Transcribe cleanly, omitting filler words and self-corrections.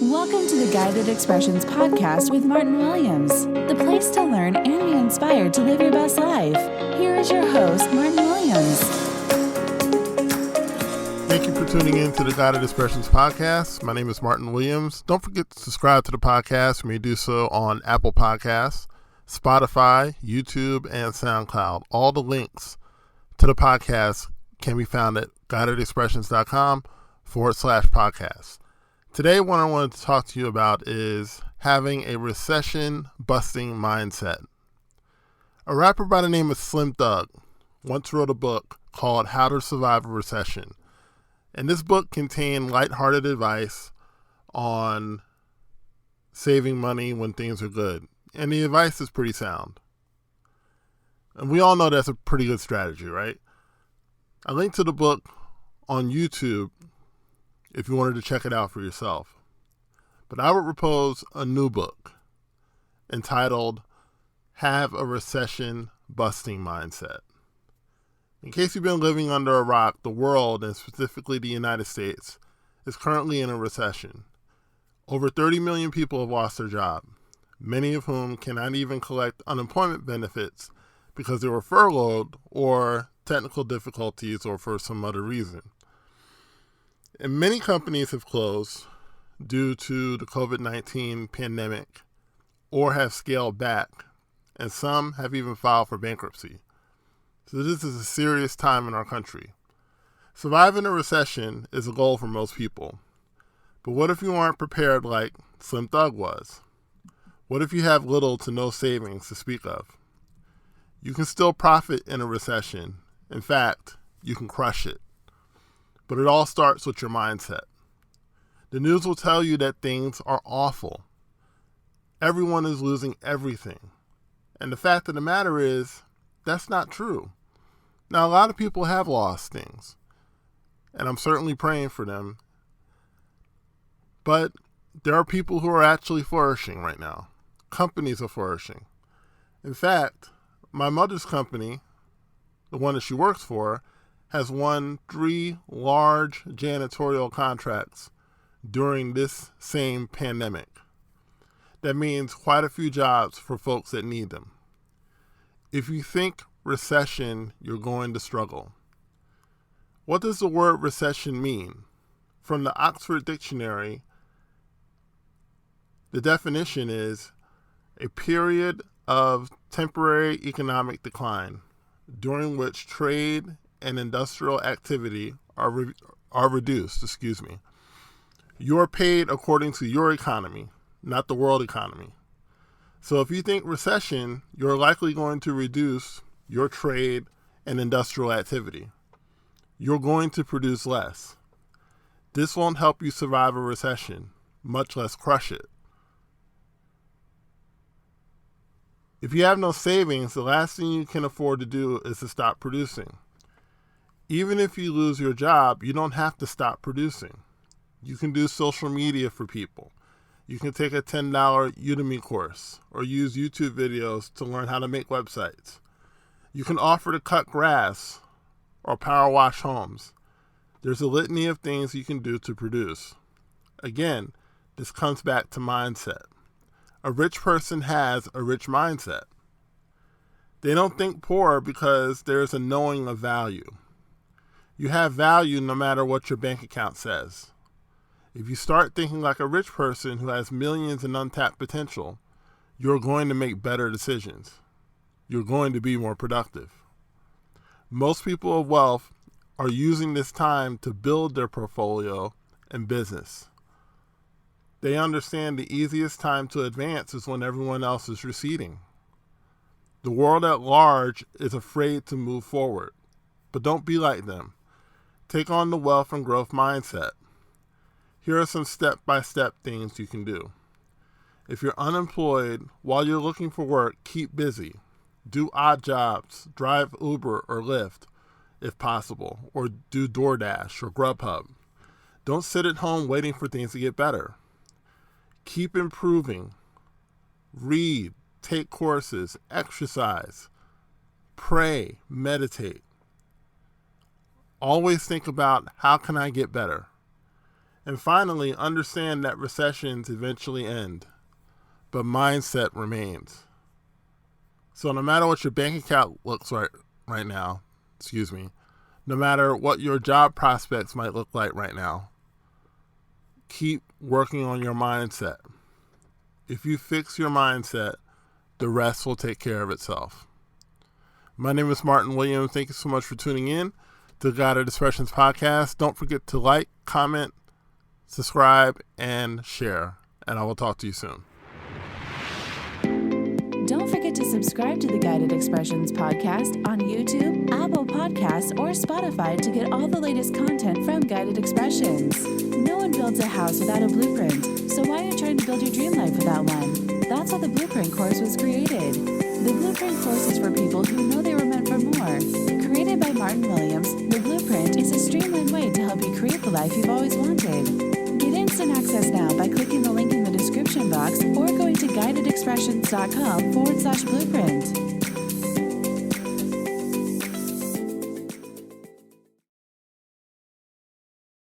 Welcome to the Guided Expressions podcast with Martin Williams, the place to learn and be inspired to live your best life. Here is your host, Martin Williams. Thank you for tuning in to the Guided Expressions podcast. My name is Martin Williams. Don't forget to subscribe to the podcast. You may do so on Apple Podcasts, Spotify, YouTube, and SoundCloud. All the links to the podcast can be found at guidedexpressions.com/podcast. Today, what I wanted to talk to you about is having a recession-busting mindset. A rapper by the name of Slim Thug once wrote a book called How to Survive a Recession. And this book contained lighthearted advice on saving money when things are good. And the advice is pretty sound. And we all know that's a pretty good strategy, right? I linked to the book on YouTube if you wanted to check it out for yourself. But I would propose a new book entitled Have a Recession-Busting Mindset. In case you've been living under a rock, the world, and specifically the United States, is currently in a recession. Over 30 million people have lost their job, many of whom cannot even collect unemployment benefits because they were furloughed or technical difficulties or for some other reason. And many companies have closed due to the COVID-19 pandemic or have scaled back, and some have even filed for bankruptcy. So this is a serious time in our country. Surviving a recession is a goal for most people. But what if you aren't prepared like Slim Thug was? What if you have little to no savings to speak of? You can still profit in a recession. In fact, you can crush it. But it all starts with your mindset. The news will tell you that things are awful. Everyone is losing everything. And the fact of the matter is, that's not true. Now, a lot of people have lost things, and I'm certainly praying for them. But there are people who are actually flourishing right now. Companies are flourishing. In fact, my mother's company, the one that she works for, has won 3 large janitorial contracts during this same pandemic. That means quite a few jobs for folks that need them. If you think recession, you're going to struggle. What does the word recession mean? From the Oxford Dictionary, the definition is a period of temporary economic decline during which trade and industrial activity are reduced. You're paid according to your economy, not the world economy. So if you think recession, you're likely going to reduce your trade and industrial activity. You're going to produce less. This won't help you survive a recession, much less crush it. If you have no savings, the last thing you can afford to do is to stop producing. Even if you lose your job, you don't have to stop producing. You can do social media for people. You can take a $10 Udemy course or use YouTube videos to learn how to make websites. You can offer to cut grass or power wash homes. There's a litany of things you can do to produce. Again, this comes back to mindset. A rich person has a rich mindset. They don't think poor because there's a knowing of value. You have value no matter what your bank account says. If you start thinking like a rich person who has millions in untapped potential, you're going to make better decisions. You're going to be more productive. Most people of wealth are using this time to build their portfolio and business. They understand the easiest time to advance is when everyone else is receding. The world at large is afraid to move forward, but don't be like them. Take on the wealth and growth mindset. Here are some step-by-step things you can do. If you're unemployed, while you're looking for work, keep busy. Do odd jobs, drive Uber or Lyft if possible, or do DoorDash or Grubhub. Don't sit at home waiting for things to get better. Keep improving. Read, take courses, exercise, pray, meditate. Always think about how can I get better? And finally, understand that recessions eventually end, but mindset remains. So no matter what your bank account looks like right now, no matter what your job prospects might look like right now, keep working on your mindset. If you fix your mindset, the rest will take care of itself. My name is Martin Williams. Thank you so much for tuning in to the Guided Expressions podcast. Don't forget to like, comment, subscribe, and share. And I will talk to you soon. Don't forget to subscribe to the Guided Expressions podcast on YouTube, Apple Podcasts, or Spotify to get all the latest content from Guided Expressions. No one builds a house without a blueprint, so why are you trying to build your dream life without one? That's how the Blueprint course was created. The Blueprint course is for people who know they were meant for more. Created by Martin Williams, the Blueprint is a streamlined way to help you create the life you've always wanted. Get instant access now by clicking the link in the description box or going to guidedexpressions.com/blueprint.